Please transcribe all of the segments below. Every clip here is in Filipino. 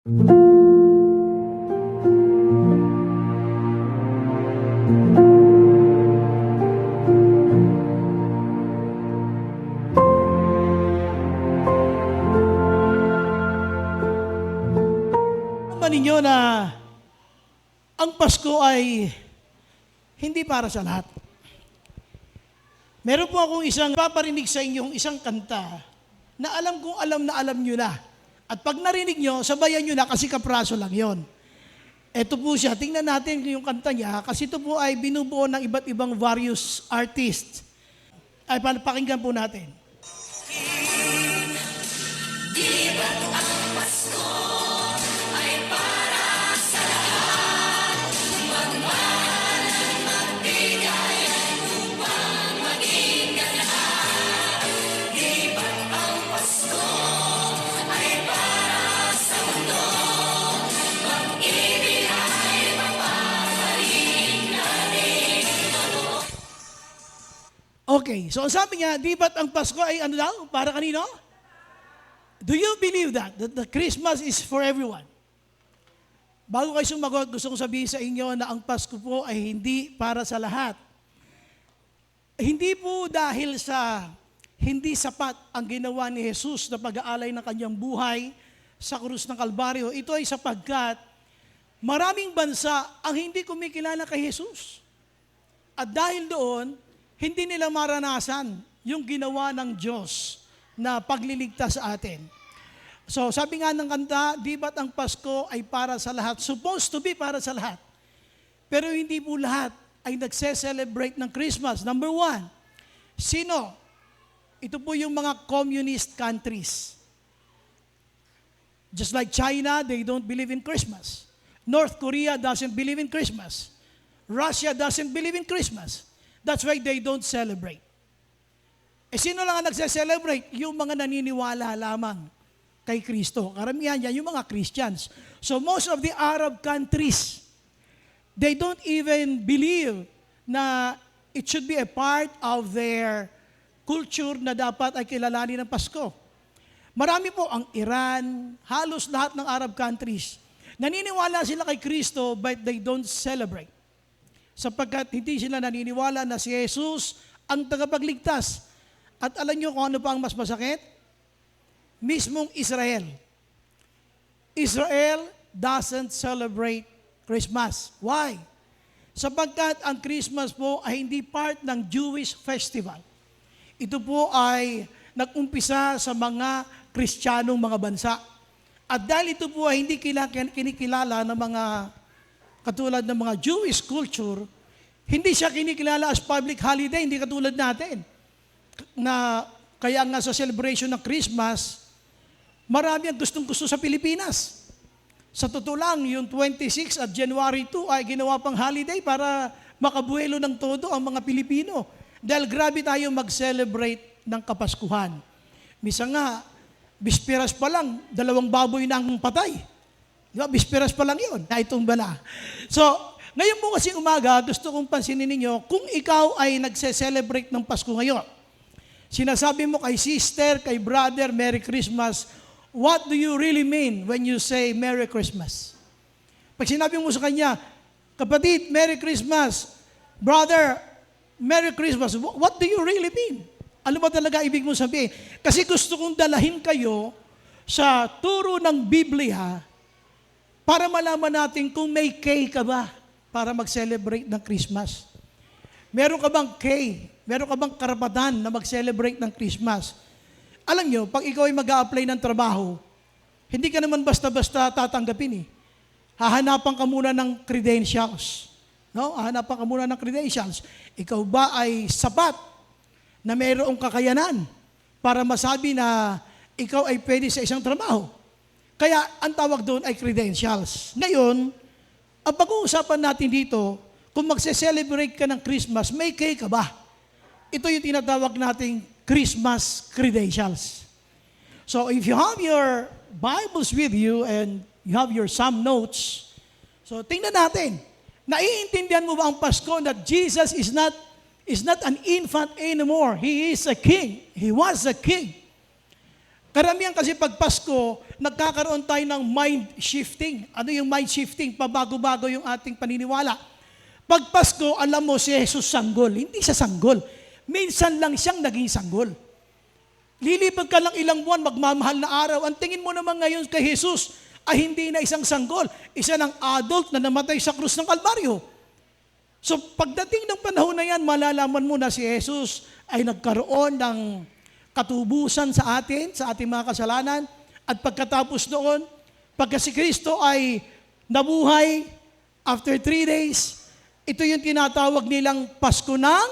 Ninyo na ang Pasko ay hindi para sa lahat. Meron po akong isang paparinig sa inyong isang kanta na alam kong alam nyo na. At pag narinig nyo, sabayan nyo na kasi kapraso lang yon. Ito po siya. Tingnan natin yung kanta niya kasi ito po ay binubuo ng iba't ibang various artists. Ay, pakinggan po natin. Di ba't ang Pasko ay para sa lahat? Magmahal at magbigay upang maging ganap. Di ba't ang Pasko ay para sa mundo? Pag-ibig ay mapapaling natin ito. Okay, so ang sabi niya, di ba't ang Pasko ay ano daw? Para kanino? Do you believe that the Christmas is for everyone? Bago kayo sumagot, gusto kong sabihin sa inyo na ang Pasko po ay hindi para sa lahat. Hindi po dahil sa hindi sapat ang ginawa ni Jesus na pag-aalay ng kanyang buhay sa krus ng Kalbaryo. Ito ay sapagkat maraming bansa ang hindi kumikilala kay Jesus. At dahil doon, hindi nila maranasan yung ginawa ng Diyos na pagliligtas sa atin. So, sabi nga ng kanta, di ba't ang Pasko ay para sa lahat? Supposed to be para sa lahat. Pero hindi po lahat ay nagse-celebrate ng Christmas. Number one, sino? Ito po yung mga communist countries. Just like China, they don't believe in Christmas. North Korea doesn't believe in Christmas. Russia doesn't believe in Christmas. That's why they don't celebrate. Sino lang ang nagse-celebrate? Yung mga naniniwala lamang kay Kristo. Karamihan yan, yung mga Christians. So most of the Arab countries, they don't even believe na it should be a part of their culture na dapat ay kilalanin ng Pasko. Marami po ang Iran, halos lahat ng Arab countries. Naniniwala sila kay Kristo but they don't celebrate. Sapagkat hindi sila naniniwala na si Jesus ang tagapagligtas. At alam nyo kung ano pa ang mas masakit? Mismong Israel. Israel doesn't celebrate Christmas. Why? Sapagkat ang Christmas po ay hindi part ng Jewish festival. Ito po ay nag-umpisa sa mga Kristiyanong mga bansa. At dahil ito po ay hindi kinikilala ng mga katulad ng mga Jewish culture, hindi siya kinikilala as public holiday, hindi katulad natin. Na kaya nga sa celebration ng Christmas, marami ang gustong-gusto sa Pilipinas. Sa totoo lang, yung 26 at January 2 ay ginawa pang holiday para makabuelo ng todo ang mga Pilipino. Dahil grabe tayo mag-celebrate ng Kapaskuhan. Misa nga, bisperas pa lang, 2 baboy na ang patay. Diba? Bisperas pa lang yun, na itong bala. So, ngayon po kasi umaga, gusto kong pansinin ninyo, kung ikaw ay nagse-celebrate ng Pasko ngayon, sinasabi mo kay sister, kay brother, Merry Christmas, what do you really mean when you say Merry Christmas? Pag sinabi mo sa kanya, kapatid, Merry Christmas, brother, Merry Christmas, what do you really mean? Ano ba talaga ibig mo sabihin? Kasi gusto kong dalahin kayo sa turo ng Biblia para malaman natin kung may kay ka ba para mag-celebrate ng Christmas. Meron ka bang kay? Meron ka bang karapatan na mag-celebrate ng Christmas? Alam nyo, pag ikaw ay mag-a-apply ng trabaho, hindi ka naman basta-basta tatanggapin eh. Hahanapan ka muna ng credentials. No? Hahanapan ka muna ng credentials. Ikaw ba ay sapat na mayroong kakayanan para masabi na ikaw ay pwede sa isang trabaho? Kaya ang tawag doon ay credentials. Ngayon, ang pag-uusapan natin dito, kung magse-celebrate ka ng Christmas, may kay ka ba? Ito yung tinatawag nating Christmas credentials. So if you have your Bibles with you and you have your some notes, so tingnan natin, naiintindihan mo ba ang Pasko that Jesus is not an infant anymore. He is a king. He was a king. Karamihan kasi pag Pasko, nagkakaroon tayo ng mind shifting. Ano yung mind shifting? Pabago-bago yung ating paniniwala. Pag Pasko, alam mo si Jesus sanggol. Hindi siya sanggol. Minsan lang siyang naging sanggol. Lilipad ka lang ilang buwan, magmamahal na araw. Ang tingin mo naman ngayon kay Jesus ay hindi na isang sanggol. Isa ng adult na namatay sa krus ng Kalbaryo. So pagdating ng panahon na yan, malalaman mo na si Jesus ay nagkaroon ng katubusan sa atin, sa ating mga kasalanan. At pagkatapos doon, pagka si Kristo ay nabuhay after 3 days, ito yung tinatawag nilang Pasko ng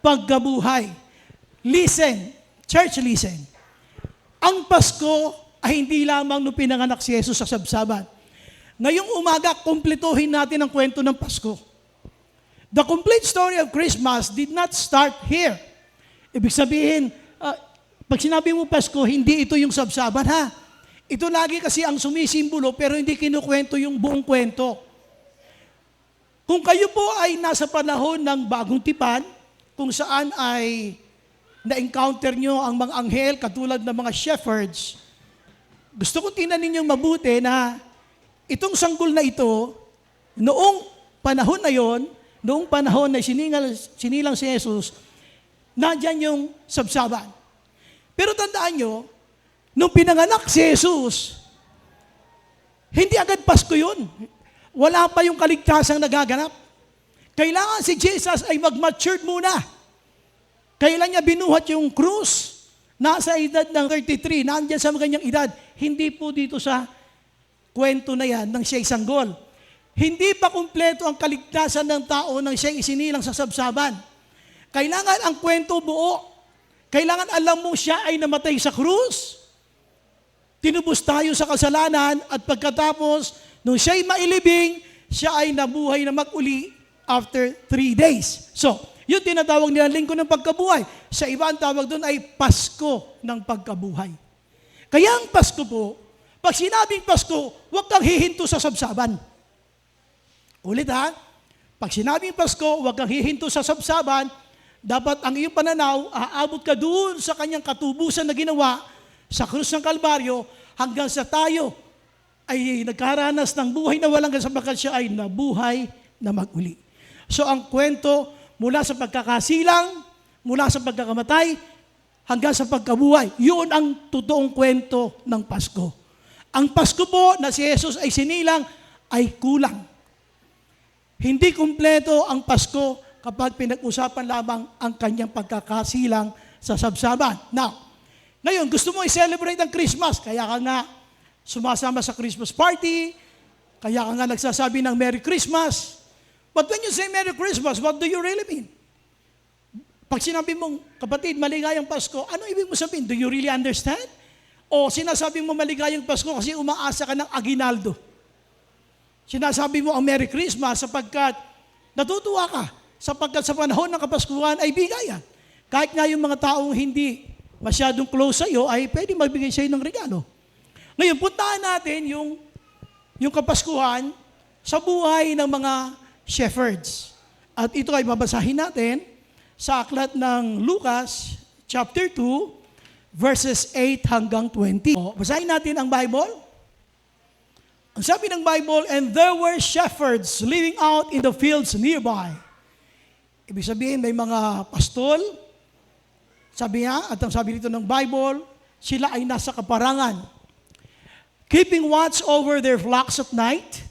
pagkabuhay. Listen, church, listen. Ang Pasko ay hindi lamang nung pinanganak si Jesus sa sabsaban. Ngayong umaga, kumpletuhin natin ang kwento ng Pasko. The complete story of Christmas did not start here. Ibig sabihin, pag sinabi mo Pasko, hindi ito yung sabsaban, ha? Ito lagi kasi ang sumisimbolo, pero hindi kinukwento yung buong kwento. Kung kayo po ay nasa panahon ng bagong tipan, kung saan ay na-encounter nyo ang mga anghel katulad ng mga shepherds, gusto ko tingnan ninyong mabuti na itong sanggol na ito, noong panahon na yon, noong panahon na sinilang si Jesus, nandyan yung sabsaban. Pero tandaan nyo, nung pinanganak si Jesus, hindi agad Pasko yun. Wala pa yung kaligtasang nagaganap. Kailangan si Jesus ay mag-matured muna. Kailan niya binuhat yung krus? Nasa edad ng 33, nandyan sa kanyang edad. Hindi po dito sa kwento na yan ng siya'y sanggol. Hindi pa kumpleto ang kaligtasan ng tao nang siya'y isinilang sa sabsaban. Kailangan ang kwento buo. Kailangan alam mo siya ay namatay sa krus. Tinubos tayo sa kasalanan at pagkatapos, nung siya'y mailibing, siya ay nabuhay na mag-uli after 3 days. So, yun tinatawag nila linggo ng pagkabuhay. Sa iba ang tawag doon ay Pasko ng pagkabuhay. Kaya ang Pasko po, pag sinabing Pasko, huwag kang hihinto sa sabsaban. Ulit ha, pag sinabing Pasko, huwag kang hihinto sa sabsaban, dapat ang iyong pananaw, aabot ka doon sa kanyang katubusan na ginawa sa krus ng Kalbaryo hanggang sa tayo ay nagkaranas ng buhay na walang kasabakan, siya ay nabuhay na mag-uli. So ang kwento mula sa pagkakasilang, mula sa pagkakamatay, hanggang sa pagkabuhay, yun ang totoong kwento ng Pasko. Ang Pasko po na si Jesus ay sinilang ay kulang. Hindi kumpleto ang Pasko kapag pinag-usapan lamang ang kanyang pagkakasilang sa sabsaban. Now, ngayon, gusto mo i-celebrate ang Christmas, kaya ka nga sumasama sa Christmas party, kaya ka nga nagsasabi ng Merry Christmas. But when you say Merry Christmas, what do you really mean? Pag sinabi mong, kapatid, maligayang Pasko, ano ibig mo sabihin? Do you really understand? O sinasabi mo maligayang Pasko kasi umaasa ka ng aginaldo? Sinasabi mo ang Merry Christmas sapagkat natutuwa ka, sapagkat sa panahon ng Kapaskuhan ay bigayan. Kahit nga yung mga taong hindi masyadong close sa iyo ay pwede magbigay sa iyo ng regalo. Ngayon, puntahan natin yung Kapaskuhan sa buhay ng mga shepherds. At ito ay babasahin natin sa aklat ng Lucas, chapter 2, verses 8 hanggang 20. Basahin natin ang Bible. Ang sabi ng Bible, and there were shepherds living out in the fields nearby. Ibig sabihin, may mga pastol. Sabi niya, at ang sabi dito ng Bible, sila ay nasa kaparangan. Keeping watch over their flocks at night,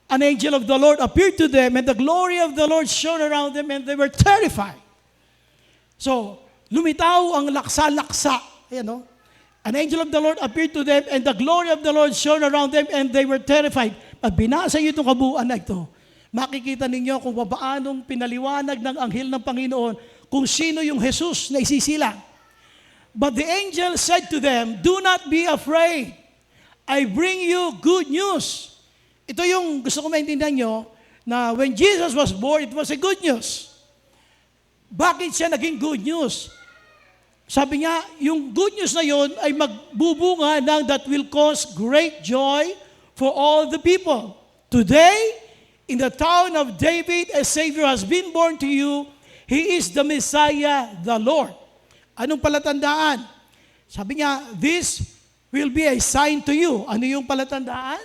an angel of the Lord appeared to them, and the glory of the Lord shone around them, and they were terrified. So, lumitaw ang laksa-laksa. Ayan, no? An angel of the Lord appeared to them, and the glory of the Lord shone around them, and they were terrified. Pag binasa niyo itong kabuuan na ito, makikita ninyo kung paanong pinaliwanag ng anghel ng Panginoon kung sino yung Jesus na isisilang. But the angel said to them, do not be afraid. I bring you good news. Ito yung gusto ko maintindihan nyo, na when Jesus was born, it was a good news. Bakit siya naging good news? Sabi niya, yung good news na yon ay magbubunga ng that will cause great joy for all the people. Today, in the town of David, a Savior has been born to you. He is the Messiah, the Lord. Anong palatandaan? Sabi niya, this will be a sign to you. Ano yung palatandaan?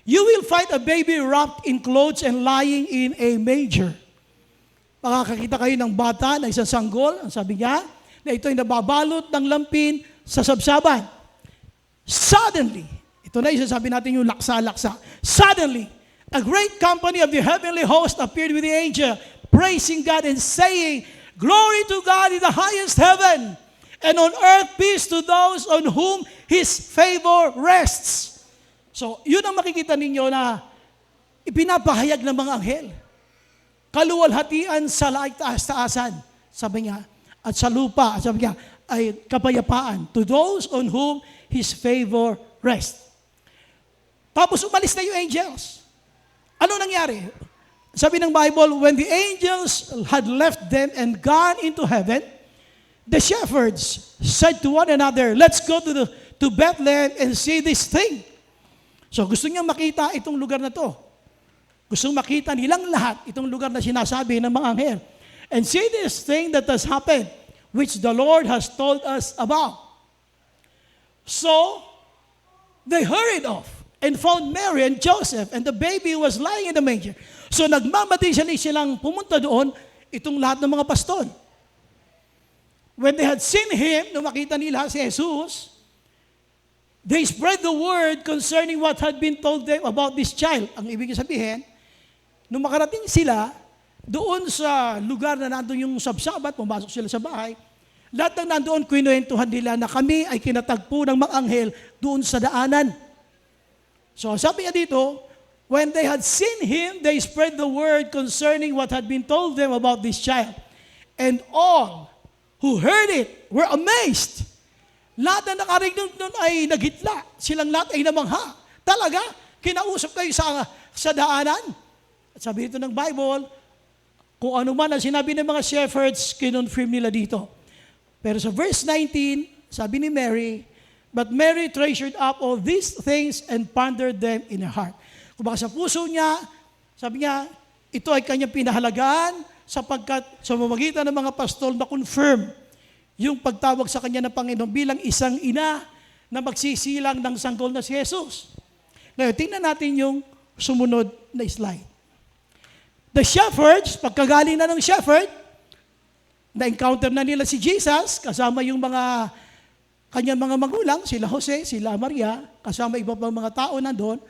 You will find a baby wrapped in clothes and lying in a manger. Makakakita kayo ng bata na isang sanggol, ang sabi niya, na ito ay nababalot ng lampin sa sabsaban. Suddenly, ito na yung sabi natin yung laksa-laksa. Suddenly, a great company of the heavenly host appeared with the angel, praising God and saying, Glory to God in the highest heaven, and on earth peace to those on whom His favor rests. So, yun ang makikita ninyo na ipinapahayag ng mga anghel. Kaluwalhatian sa langit taas-taasan, sabi niya, at sa lupa, sabi niya, ay kapayapaan to those on whom His favor rests. Tapos umalis na yung angels. Ano nangyari? Sabi ng Bible, when the angels had left them and gone into heaven, the shepherds said to one another, let's go to Bethlehem and see this thing. So gusto niya makita itong lugar na to. Gusto makita nilang lahat itong lugar na sinasabi ng mga anghel. And see this thing that has happened, which the Lord has told us about. So, they hurried off and found Mary and Joseph, and the baby was lying in the manger. So, nagmamadali silang pumunta doon, itong lahat ng mga pastor. When they had seen Him, nung makita nila si Jesus, they spread the word concerning what had been told them about this child. Ang ibig sabihin, nung makarating sila, doon sa lugar na nandun yung sabsabat, pumasok sila sa bahay, lahat ng nandoon, kwinuwentuhan nila na kami ay kinatagpo ng mga anghel doon sa daanan. So sabi niya dito, when they had seen Him, they spread the word concerning what had been told them about this child. And all who heard it were amazed. Lahat na nakarinig nun ay nagitla. Silang lahat ay namangha. Talaga, kinausap kayo sa daanan. At sabi dito ng Bible, kung ano man ang sinabi ng mga shepherds, kinonfirm nila dito. Pero sa verse 19, sabi ni Mary, but Mary treasured up all these things and pondered them in her heart. Kung baka sa puso niya, sabi niya, ito ay kanyang pinahalagaan sapagkat sa mamagitan ng mga pastol na confirm yung pagtawag sa kanya ng Panginoon bilang isang ina na magsisilang ng sanggol na si Jesus. Ngayon, tingnan natin yung sumunod na slide. The shepherds, pagkagaling na ng shepherd, na-encounter na nila si Jesus, kasama yung mga kanyang mga magulang, sila Jose, sila Maria, kasama iba pang mga tao nandun.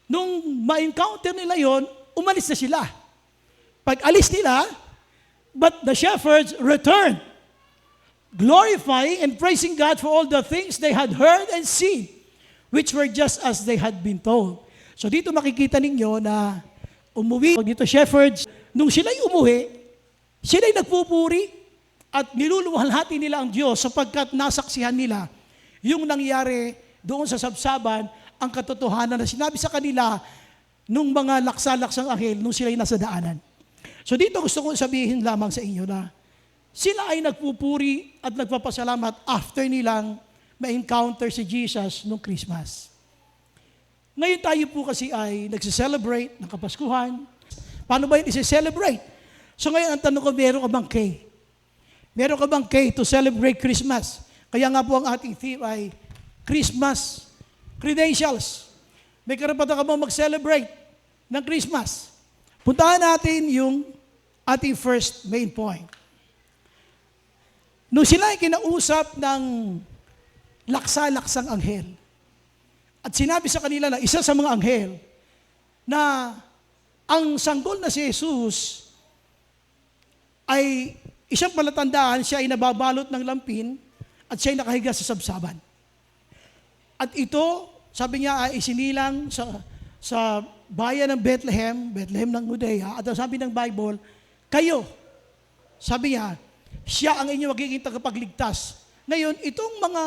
Nung ma-encounter nila yon, umalis na sila. Pag alis nila, but the shepherds returned, glorifying and praising God for all the things they had heard and seen, which were just as they had been told. So dito makikita ninyo na umuwi dito shepherds, nung sila'y umuwi, sila'y nagpupuri at niluluwalhati nila ang Diyos sapagkat nasaksihan nila yung nangyari doon sa sabsaban, ang katotohanan na sinabi sa kanila nung mga laksa-laksang anghel nung sila'y nasa daanan. So dito gusto ko sabihin lamang sa inyo na sila ay nagpupuri at nagpapasalamat after nilang ma-encounter si Jesus nung Christmas. Ngayon tayo po kasi ay nagse-celebrate ng Kapaskuhan. Paano ba yun isi-celebrate? So ngayon ang tanong ko, meron ka bang K? Meron ka bang K to celebrate Christmas? Kaya nga po ang ating theme ay Christmas Credentials. May karapatan ka bang mag-celebrate ng Christmas? Puntahan natin yung ating first main point. Nung sila ay kinausap ng laksa-laksang anghel, at sinabi sa kanila na isa sa mga anghel na ang sanggol na si Jesus ay isang palatandaan, siya ay nababalot ng lampin at siya ay nakahiga sa sabsaban. At ito, sabi niya, ay isinilang sa bayan ng Bethlehem ng Judea. At sabi ng Bible, kayo, sabi niya, siya ang inyong magiging tagapagligtas. Ngayon, itong mga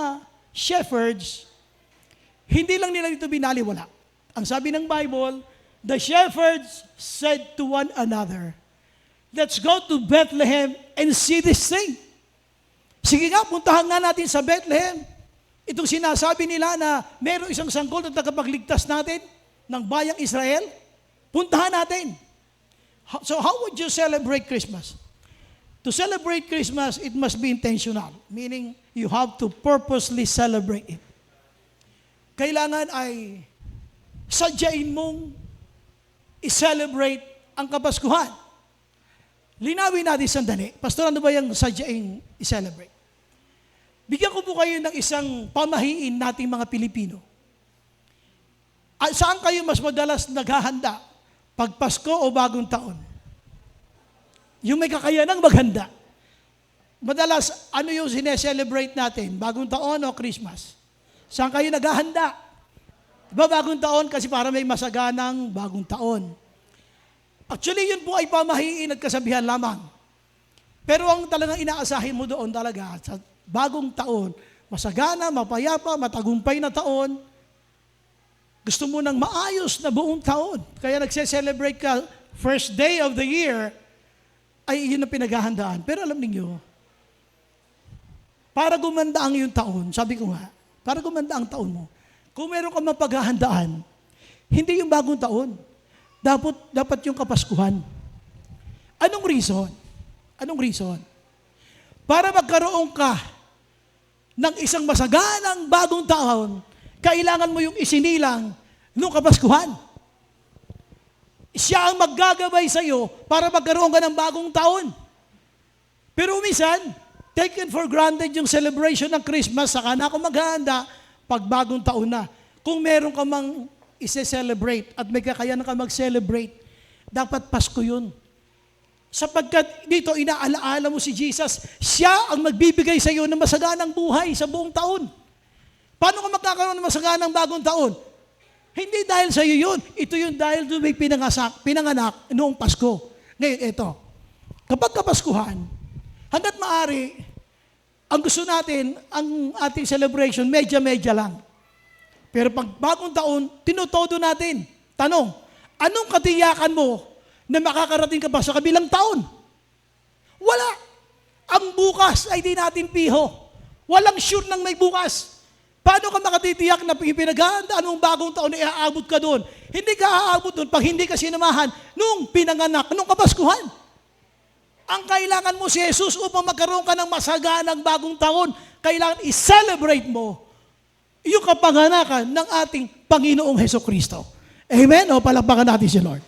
shepherds, hindi lang nila dito binaliwala. Ang sabi ng Bible, the shepherds said to one another, let's go to Bethlehem and see this thing. Sige nga, puntahan nga natin sa Bethlehem. Itong sinasabi nila na mayroong isang sanggol na tagapagligtas natin ng bayang Israel, puntahan natin. So how would you celebrate Christmas? To celebrate Christmas, it must be intentional. Meaning, you have to purposely celebrate it. Kailangan ay sadyain mong i-celebrate ang Kapaskuhan. Linawin natin sandali. Pastor, ano ba yung sadyain i-celebrate? Bigyan ko po kayo ng isang pamahiin nating mga Pilipino. Saan kayo mas madalas naghahanda? Pag Pasko o Bagong Taon? Yung may kakayanang maghanda. Madalas, ano yung sineselebrate natin? Bagong Taon o Christmas? Saan kayo naghahanda? Diba Bagong Taon? Kasi para may masaganang Bagong Taon. Actually, yun po ay pamahiin at kasabihan lamang. Pero ang talagang inaasahin mo doon talaga, sa Bagong Taon, masagana, mapayapa, matagumpay na taon, gusto mo ng maayos na buong taon. Kaya nagse-celebrate ka, first day of the year, ay yun ang pinaghahandaan. Pero alam niyo, para gumanda ang iyong taon, sabi ko nga, para gumanda ang taon mo, kung meron ka mapaghahandaan, hindi yung Bagong Taon, dapat yung Kapaskuhan. Anong reason? Anong reason? Para magkaroon ka ng isang masaganang Bagong Taon, kailangan mo yung isinilang nung Kapaskuhan. Siya ang maggagabay sa iyo para magkaroon ka ng Bagong Taon. Pero minsan, taken for granted yung celebration ng Christmas, saka na ako maghahanda pag Bagong Taon na. Kung meron ka mang ise-celebrate at may kakayanan ka mag-celebrate, dapat Pasko yun. Sapagkat dito, inaalaala mo si Jesus, siya ang magbibigay sa iyo ng masaganang buhay sa buong taon. Paano ka magkakaroon ng masaganang Bagong Taon? Hindi dahil sa iyo yun. Ito yung dahil doon may pinanganak noong Pasko. Ngayon, ito. Kapag Kapaskuhan, hanggat maaari, ang gusto natin, ang ating celebration, medya-medya lang. Pero pag Bagong Taon, tinutodo natin. Tanong, anong katiyakan mo na makakarating ka pa sa kabilang taon? Wala. Ang bukas ay di natin piho. Walang sure nang may bukas. Paano ka makatitiyak na pinaghahandaan mong Bagong Taon na iaabot ka doon? Hindi ka aabot doon pag hindi ka sinamahan nung pinanganak, nung Kapaskuhan. Ang kailangan mo si Jesus upang magkaroon ka ng masaganang Bagong Taon, kailangan i-celebrate mo yung kapanganakan ng ating Panginoong Hesukristo. Amen? O palakpakan natin si Lord.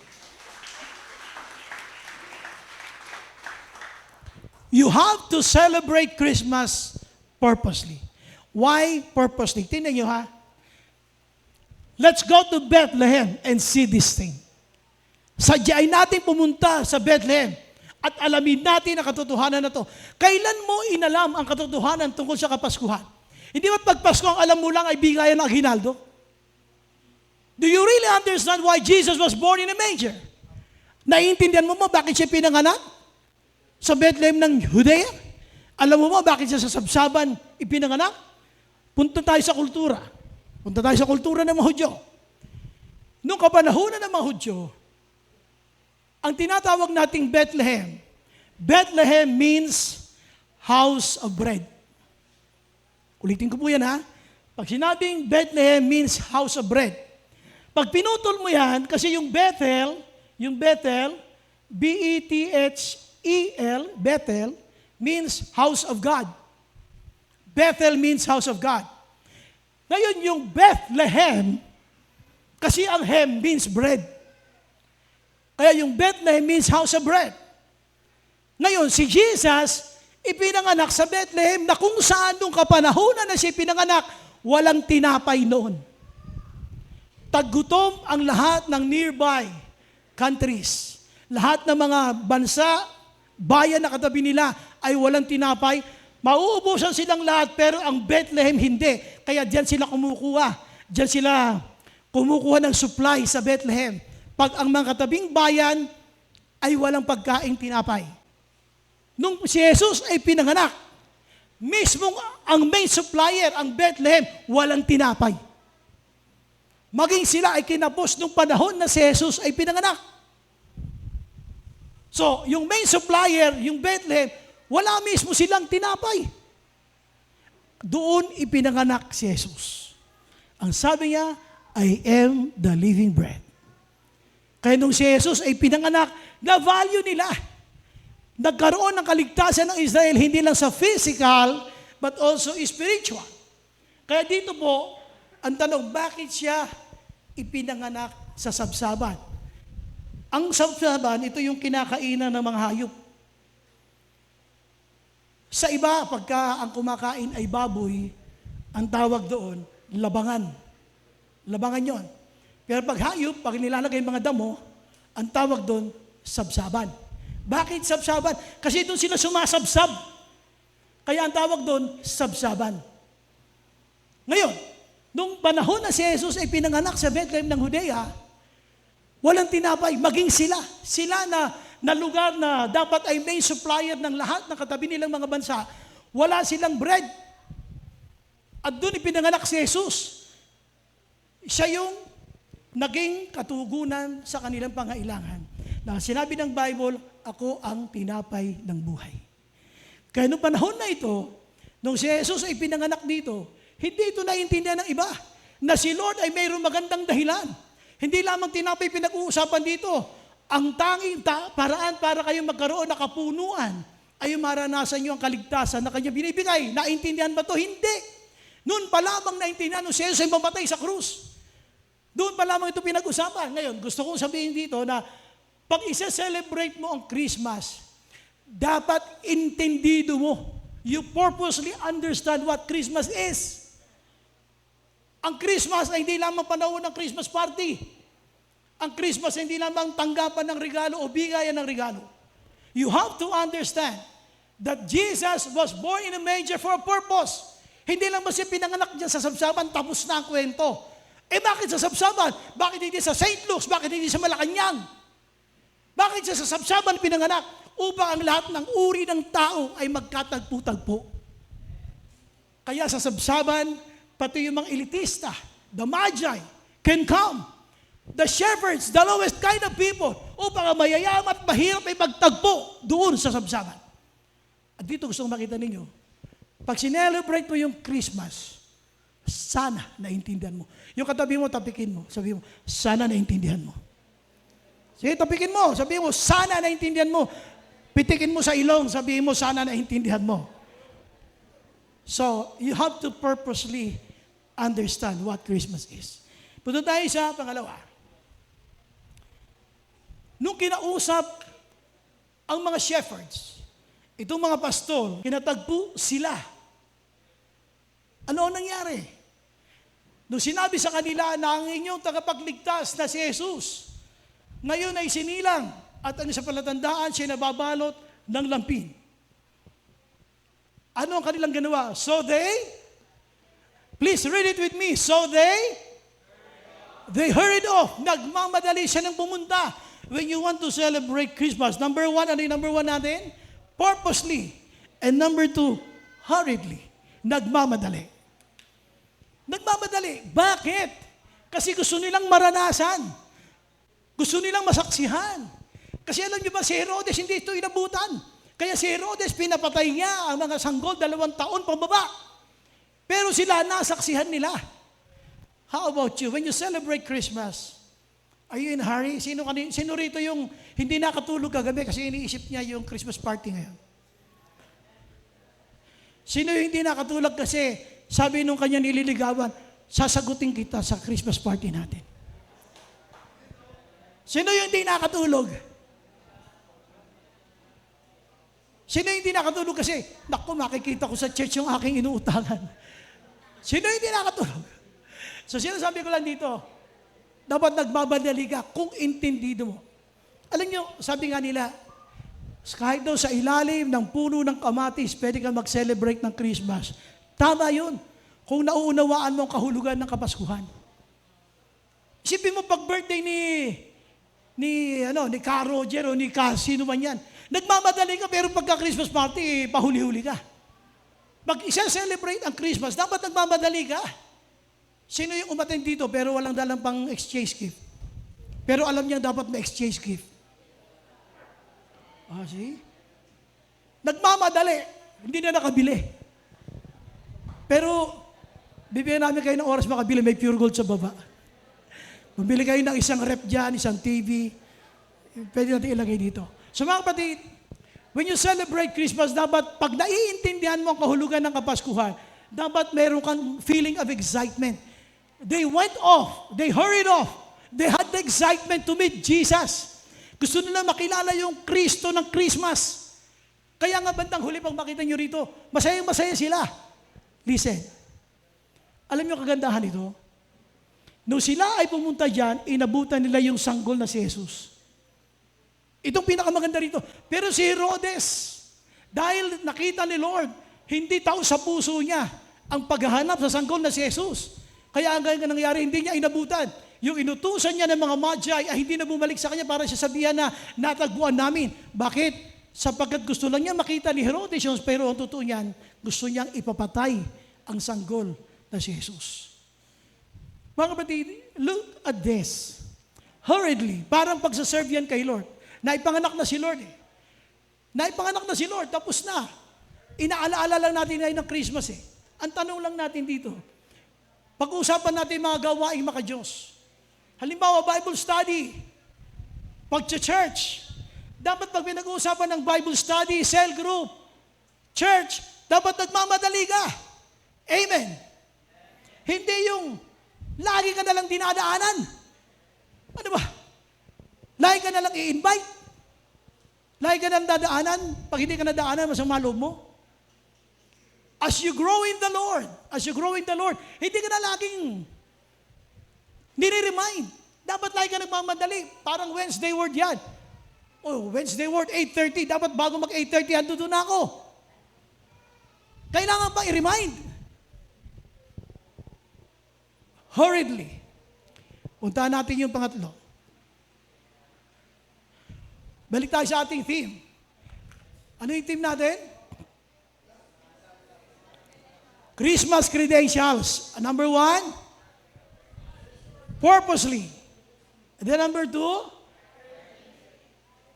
You have to celebrate Christmas purposely. Why purposely? Tingnan nyo ha. Let's go to Bethlehem and see this thing. Sadyain natin pumunta sa Bethlehem at alamin natin ang katotohanan na to. Kailan mo inalam ang katotohanan tungkol sa Kapaskuhan? Hindi ba pag Pasko ang alam mo lang ay bigayan ng aginaldo? Do you really understand why Jesus was born in a manger? Naiintindihan mo bakit siya pinanganak? Sa Bethlehem ng Judea? Alam mo bakit siya sa Sabsaban ipinanganak? Punta tayo sa kultura. Punta tayo sa kultura ng mga Hudyo. Noong kapanahunan ng mga Hudyo, ang tinatawag nating Bethlehem, Bethlehem means house of bread. Ulitin ko po yan ha. Pag sinabing Bethlehem means house of bread. Pag pinutol mo yan, kasi yung Bethel, B-E-T-H-E-L, Bethel, means house of God. Bethel means house of God. Ngayon yung Bethlehem, kasi ang hem means bread. Kaya yung Bethlehem means house of bread. Ngayon, si Jesus, ipinanganak sa Bethlehem na kung saan nung kapanahunan na siya pinanganak, walang tinapay noon. Taggutom ang lahat ng nearby countries. Lahat ng mga bansa, bayan na katabi nila ay walang tinapay. Mauubusan silang lahat, pero ang Bethlehem hindi. Kaya diyan sila kumukuha. Diyan sila kumukuha ng supply sa Bethlehem. Pag ang mga katabing bayan ay walang pagkaing tinapay. Nung si Jesus ay pinanganak, mismong ang main supplier, ang Bethlehem, walang tinapay. Maging sila ay kinapos nung panahon na si Jesus ay pinanganak. So, yung main supplier, yung Bethlehem, wala mismo silang tinapay. Doon ipinanganak si Jesus. Ang sabi niya, I am the living bread. Kaya nung si Jesus ay pinanganak, na-value nila. Nagkaroon ng kaligtasan ng Israel, hindi lang sa physical, but also spiritual. Kaya dito po, ang tanong, bakit siya ipinanganak sa sabsaban? Ang sabsaban, ito yung kinakainan ng mga hayop. Sa iba, pagka ang kumakain ay baboy, ang tawag doon, labangan. Labangan yon. Pero pag hayop, pag nilalagay mga damo, ang tawag doon, sabsaban. Bakit sabsaban? Kasi doon sila sumasabsab. Kaya ang tawag doon, sabsaban. Ngayon, nung panahon na si Jesus ay pinanganak sa Bethlehem ng Judea, walang tinapay, maging sila. Sila na lugar na dapat ay main supplier ng lahat ng katabi nilang mga bansa, wala silang bread. At doon ipinanganak si Jesus. Siya yung naging katugunan sa kanilang pangailangan. Na sinabi ng Bible, ako ang tinapay ng buhay. Kaya noong panahon na ito, nung si Jesus ay pinanganak dito, hindi ito naiintindihan ng iba, na si Lord ay mayroong magandang dahilan. Hindi lamang tinapay pinag-uusapan dito. Ang tanging paraan para kayo magkaroon ng kapunuan ay yung maranasan nyo ang kaligtasan na kanya binibigay. Naintindihan ba ito? Hindi. Noon pa lamang naintindihan nung si Jesus ay mamatay sa krus. Doon pa lamang ito pinag-usapan. Ngayon, gusto kong sabihin dito na pag isa-celebrate mo ang Christmas, dapat intindido mo. You purposely understand what Christmas is. Ang Christmas ay hindi lamang panahon ng Christmas party. Ang Christmas ay hindi lamang tanggapan ng regalo o bigayan ng regalo. You have to understand that Jesus was born in a manger for a purpose. Hindi lang ba siya pinanganak dyan sa sabsaban, tapos na ang kwento. Bakit sa sabsaban? Bakit hindi sa St. Luke's? Bakit hindi sa Malacanang? Bakit siya sa sabsaban pinanganak? Upang ang lahat ng uri ng tao ay magkatagpo-tagpo. Kaya sa sabsaban, pati yung mga elitista, the magi, can come. The shepherds, the lowest kind of people, upang ang mayayaman at mahirap ay magtagpo doon sa sabsaban. At dito gusto kong makita ninyo, pag sinelebrate mo yung Christmas, sana naintindihan mo. Yung katabi mo, tapikin mo. Sabi mo, sana naintindihan mo. Sige, tapikin mo. Sabi mo, sana naintindihan mo. Pitikin mo sa ilong. Sabi mo, sana naintindihan mo. So, you have to purposely understand what Christmas is. Punta tayo sa pangalawa. Nung kinausap ang mga shepherds, itong mga pastor, kinatagpo sila. Ano ang nangyari? Nung sinabi sa kanila na ang inyong tagapagligtas na si Jesus, ngayon ay sinilang at ang sa palatandaan siya nababalot ng lampin. Ano ang kanilang ginawa? So please read it with me. So they hurried off. Nagmamadali siya ng pumunta. When you want to celebrate Christmas, number one, ano yung number one natin? Purposely. And number two, hurriedly. Nagmamadali. Nagmamadali. Bakit? Kasi gusto nilang maranasan. Gusto nilang masaksihan. Kasi alam niyo ba, si Herodes hindi ito inabutan. Kaya si Herodes, pinapatay niya ang mga sanggol 2 taon pababa. Pero sila, nasaksihan nila. How about you? When you celebrate Christmas, are you in a hurry? Sino rito yung hindi nakatulog kagabi kasi iniisip niya yung Christmas party ngayon? Sino yung hindi nakatulog kasi sabi nung kanya nililigawan, sasagutin kita sa Christmas party natin? Sino yung hindi nakatulog? Sino yung hindi nakatulog kasi, naku, makikita ko sa church yung aking inuutangan. Sino yung hindi nakatulog? So sinasabi ko lang dito, dapat nagmamadali ka kung intindido mo. Alam nyo, sabi nga nila, kahit daw sa ilalim ng puno ng kamatis, pwede kang mag-celebrate ng Christmas. Tama yun. Kung nauunawaan mo ang kahulugan ng Kapaskuhan. Isipin mo pag birthday ni Ka Roger o ni Ka sino man yan. Nagmamadali ka pero pagka Christmas party, pahuli-huli ka. Pag isa-celebrate ang Christmas, dapat nagmamadali ka. Sino yung umattend dito pero walang dalang pang exchange gift? Pero alam niya dapat may exchange gift. See? Nagmamadali, hindi na nakabili. Pero, bibigyan namin kayo ng oras makabili, may pure gold sa baba. Bumili kayo ng isang rep dyan, isang TV, pwede natin ilagay dito. So mga kapatid, When you celebrate Christmas, dapat pag naiintindihan mo ang kahulugan ng Kapaskuhan, dapat meron kang feeling of excitement. They went off, they hurried off, they had the excitement to meet Jesus. Gusto nila makilala yung Kristo ng Christmas. Kaya nga bandang huli pag makita nyo rito, masayang-masaya sila. Listen, alam nyo kagandahan ito? Nung sila ay pumunta dyan, inabutan nila yung sanggol na si Jesus. Itong pinakamaganda rito. Pero si Herodes, dahil nakita ni Lord, hindi tao sa puso niya ang paghahanap sa sanggol na si Jesus. Kaya ang nangyari, hindi niya inabutan. Yung inutusan niya ng mga magi ay hindi na bumalik sa kanya para siya sabihan na natagpuan namin. Bakit? Sapagkat gusto lang niya makita ni Herodes yun, pero ang totoo niyan, gusto niyang ipapatay ang sanggol na si Jesus. Mga kapatid, look at this. Hurriedly, parang pagsaserve yan kay Lord. Naipanganak na si Lord eh. Naipanganak na si Lord, tapos na. Inaalaala lang natin ngayon ng Christmas eh. Ang tanong lang natin dito, pag-uusapan natin mga gawaing maka-Diyos. Halimbawa, Bible study, pag-church, dapat pag pinag-uusapan ng Bible study, cell group, church, dapat nagmamadali ka. Amen. Hindi yung lagi ka nalang dinadaanan. Ano ba? Lagi ka nalang i-invite. Lagi ka nalang dadaanan. Pag hindi ka nadaanan, masama loob mo. As you grow in the Lord, hindi ka na laging nire-remind. Dapat lagi ka nagmamadali. Parang Wednesday word yan. Oh, Wednesday word, 8:30. Dapat bago mag-8:30, ando doon ako. Kailangan pa i-remind. Hurriedly. Puntahan natin yung pangatlo. Balik tayo sa ating theme. Ano yung theme natin? Christmas credentials. Number 1, purposely. And then number 2,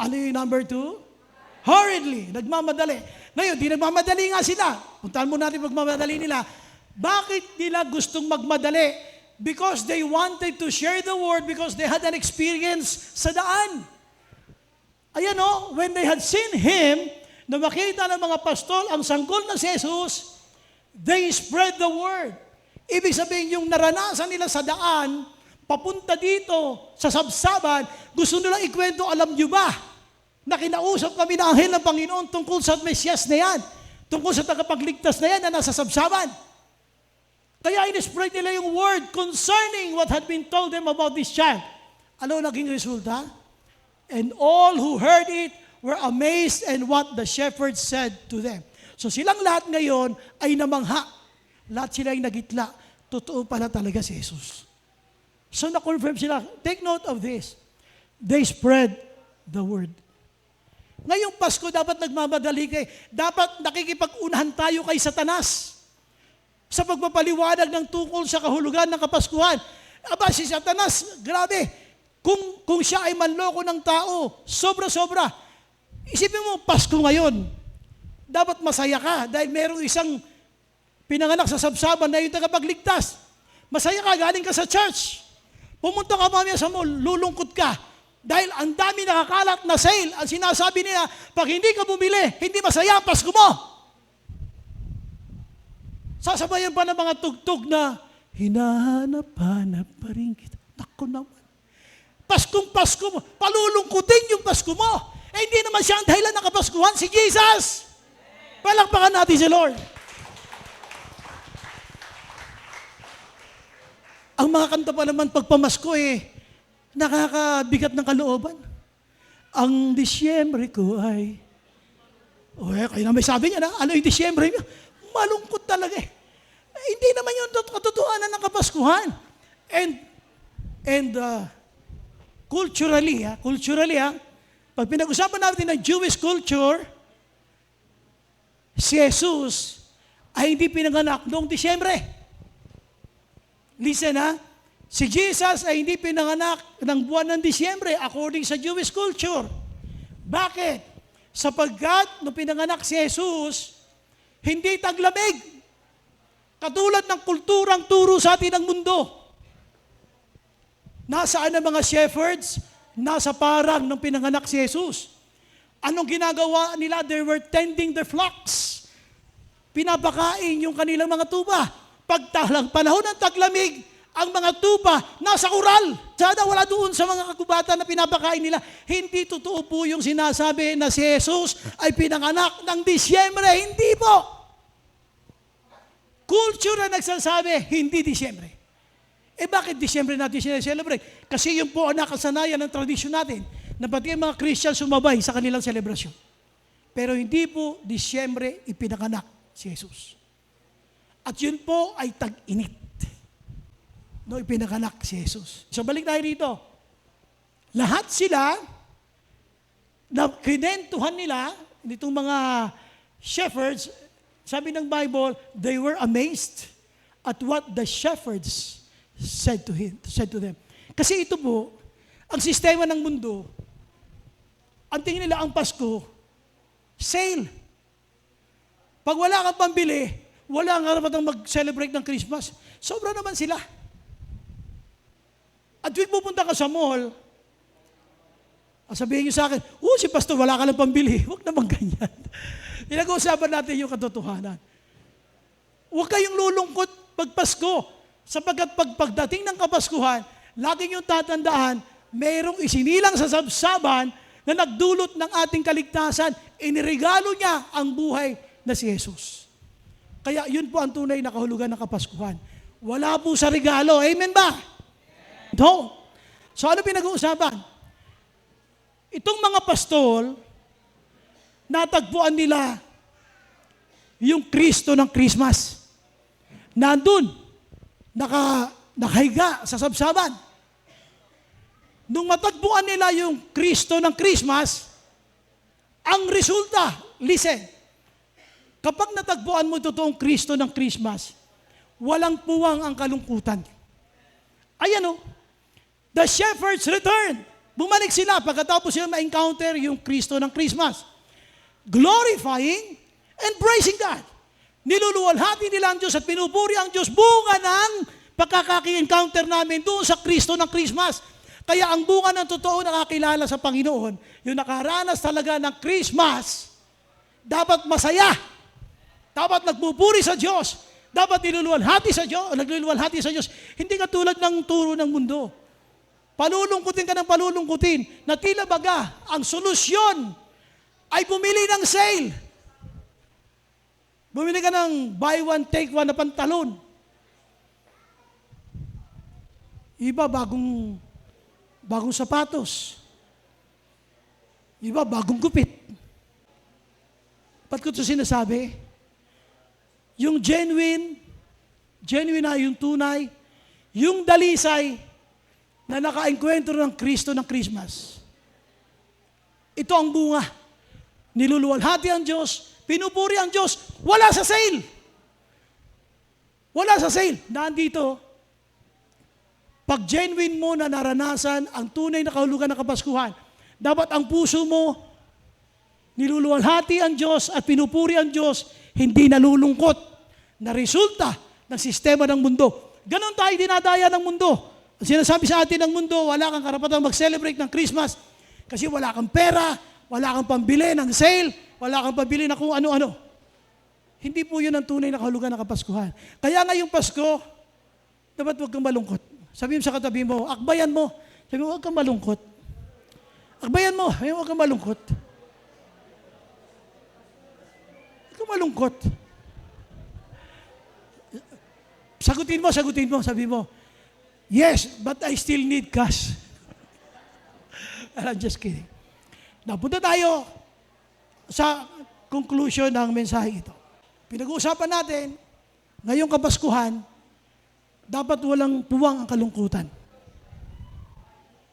ano yung number 2? Hurriedly. Nagmamadali. Ngayon, di nagmamadali nga sila. Puntahan mo natin magmamadali nila. Bakit nila gustong magmadali? Because they wanted to share the word because they had an experience sa daan. Ayan o, when they had seen Him, na makita ng mga pastol ang sanggol na si Jesus, they spread the word. Ibig sabihin, yung naranasan nila sa daan, papunta dito sa sabsaban, gusto nilang ikwento, alam nyo ba, na kinausap kami ng anghel ng Panginoon tungkol sa Mesyas na yan, tungkol sa tagapagligtas na yan na nasa sabsaban. Kaya in-spread nila yung word concerning what had been told them about this child. Ano naging resulta? And all who heard it were amazed and what the shepherds said to them. So silang lahat ngayon ay namangha. Lahat sila ay nagitla. Totoo pala talaga si Jesus. So na-confirm sila. Take note of this. They spread the word. Ngayong Pasko, dapat nagmamadali kayo. Dapat nakikipag-unahan tayo kay Satanas sa pagpapaliwanag ng tungkol sa kahulugan ng Kapaskuhan. Aba, si Satanas, grabe. Kung siya ay manloko ng tao, sobra-sobra. Isipin mo, Pasko ngayon. Dapat masaya ka dahil merong isang pinanganak sa sabsaban na yung tagapagligtas. Masaya ka, galing ka sa church. Pumunta ka mamaya sa mall, lulungkot ka. Dahil ang dami nakakalat na sale. Ang sinasabi nila, pag hindi ka bumili, hindi masaya ang Pasko mo. Sasabayan pa ng mga tugtog na, hinahanap-hanap pa rin kita. Naku naman. Paskong Pasko mo, palulungkutin yung Pasko mo. Eh hindi naman siya ang dahilan ng Kapaskuhan, si Jesus. Palakpakan natin si Lord. Ang mga kanta pa naman pagpamasko nakakabigat ng kalooban. Ang Disyembre ko ay, kayo na may sabi niya na, ano yung Disyembre niya? Malungkot talaga hindi naman yung katotohanan ng Kapaskuhan. And culturally, pag pinag-usapan natin ng Jewish culture, si Jesus ay hindi pinanganak noong Disyembre. Listen si Jesus ay hindi pinanganak ng buwan ng Disyembre according sa Jewish culture. Bakit? Sapagkat nung pinanganak si Jesus, hindi taglamig. Katulad ng kulturang turo sa atin ng mundo. Nasaan ang mga shepherds? Nasa parang nung pinanganak si Jesus. Anong ginagawa nila? They were tending their flocks. Pinapakain yung kanilang mga tupa. Panahon ng taglamig, ang mga tupa nasa kural. Sana wala doon sa mga kagubatan na pinapakain nila. Hindi totoo po yung sinasabi na si Jesus ay pinanganak ng Disyembre. Hindi po. Culture na nagsasabi, hindi Disyembre. Bakit Disyembre natin sinaselebrate? Kasi yun po ang nakasanayan ng tradisyon natin na pati ang mga Christian sumabay sa kanilang selebrasyon. Pero hindi po Disyembre ipinanganak si Jesus. At yun po ay tag-init. No, ipinanganak si Jesus. So balik tayo dito. Lahat sila na kinentuhan nila, nitong mga shepherds, sabi ng Bible, they were amazed at what the shepherds said to them. Kasi ito po, ang sistema ng mundo, ang tingin nila ang Pasko, sale. Pag wala kang pambili, wala kang karapatang mag-celebrate ng Christmas. Sobra naman sila. At tuwing pupunta ka sa mall, sabihin niyo sa akin, si pastor, wala ka lang pambili. Huwag naman ganyan. Pinag-uusapan natin yung katotohanan. Huwag kayong lulungkot pag Pasko, sapagkat pagdating ng Kapaskuhan, lagi niyong tatandaan, mayroong isinilang sa sabsaban na nagdulot ng ating kaligtasan, iniregalo niya ang buhay na si Jesus. Kaya yun po ang tunay na kahulugan ng Kapaskuhan. Wala po sa regalo. Amen ba? No. So ano pinag-uusapan? Itong mga pastol, natagpuan nila yung Kristo ng Christmas. Nandun, nakahiga sa sabsaban. Nung matagpuan nila yung Kristo ng Christmas, ang resulta, listen, kapag natagpuan mo totoong Kristo ng Christmas, walang puwang ang kalungkutan. Ayan o, the shepherds returned. Bumalik sila pagkatapos sila ma-encounter yung Kristo ng Christmas. Glorifying and praising God. Niluluwalhati nila ang Diyos at pinupuri ang Diyos bunga ng pagkaka-encounter namin doon sa Kristo ng Christmas. Kaya ang bunga ng totoo nakakilala sa Panginoon, yung nakaranas talaga ng Christmas, dapat masaya. Dapat nagpupuri sa Diyos. Dapat niluluwalhati sa Diyos, nagluluwalhati sa Diyos. Hindi katulad ng turo ng mundo. Palulungkutin ka ng palulungkutin na tila baga ang solusyon ay bumili ng sale. Bumili ka ng buy one, take one na pantalon. Iba bagong sapatos. Iba bagong gupit. Ba't ko ito sinasabi? Yung genuine na yung tunay, yung dalisay na naka-enkwentro ng Kristo ng Christmas. Ito ang bunga. Niluluwalhati ang Diyos, pinupuri ang Diyos, wala sa sale. Wala sa sale. Nandito, pag genuine mo na naranasan ang tunay na kahulugan ng Kapaskuhan, dapat ang puso mo, niluluwalhati ang Diyos at pinupuri ang Diyos, hindi nalulungkot na resulta ng sistema ng mundo. Ganon tayo dinadaya ng mundo. Ang sinasabi sa atin ng mundo, wala kang karapatang mag-celebrate ng Christmas kasi wala kang pera, wala kang pambili ng sale, wala kang pambili na kung ano-ano. Hindi po yun ang tunay na kahulugan ng Kapaskuhan. Kaya ngayong Pasko, dapat huwag kang malungkot. Sabi mo sa katabi mo, akbayan mo. Sabi mo, huwag kang malungkot. Akbayan mo, huwag kang malungkot. Huwag kang malungkot. Sagutin mo, sabi mo, yes, but I still need cash. I'm just kidding. Napunta tayo sa conclusion ng mensahe ito. Pinag-uusapan natin, ngayong Kapaskuhan, dapat walang puwang ang kalungkutan.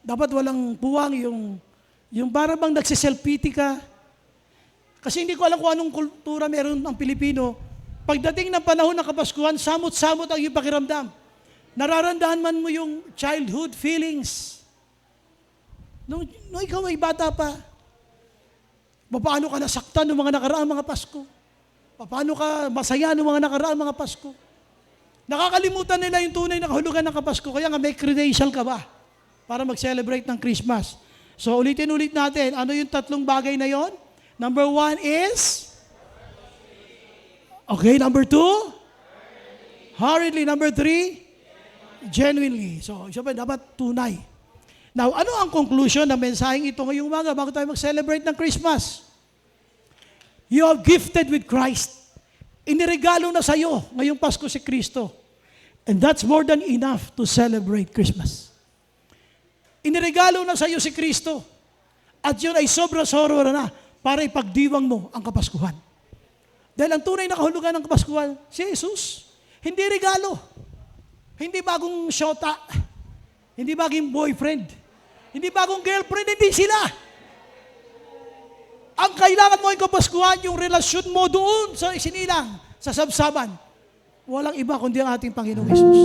Dapat walang puwang yung para bang nagsiself-pity ka. Kasi hindi ko alam kung anong kultura meron ang Pilipino. Pagdating ng panahon ng Kapaskuhan, samot-samot ang iyong pakiramdam. Nararamdaman man mo yung childhood feelings. Nung ikaw ay bata pa, paano ka nasaktan ng mga nakaraang mga Pasko? Paano ka masaya ng mga nakaraang mga Pasko? Nakakalimutan nila yung tunay na kahulugan ng Kapasko, kaya nga may credential ka ba para mag-celebrate ng Christmas? So ulitin-ulit natin, ano yung tatlong bagay na yon? Number 1 is? Okay, number 2? Hurriedly. Number 3? Genuinely. So, isa pa, dapat tunay. Now, ano ang conclusion ng mensaheng ito ngayong umaga bago tayo mag-celebrate ng Christmas? You are gifted with Christ. Iniregalo na sa iyo ngayong Pasko si Kristo. And that's more than enough to celebrate Christmas. Iniregalo na sa iyo si Kristo. At yun ay sobra-sobra na para ipagdiwang mo ang Kapaskuhan. Dahil ang tunay na kahulugan ng Kapaskuhan, si Jesus. Hindi regalo. Hindi bagong syota. Hindi bagong boyfriend. Hindi bagong girlfriend. Hindi sila. Ang kailangan mo ay Kapaskuhan, yung relasyon mo doon sa isinilang, sa sabsaban. Walang iba kundi ang ating Panginoong Jesus.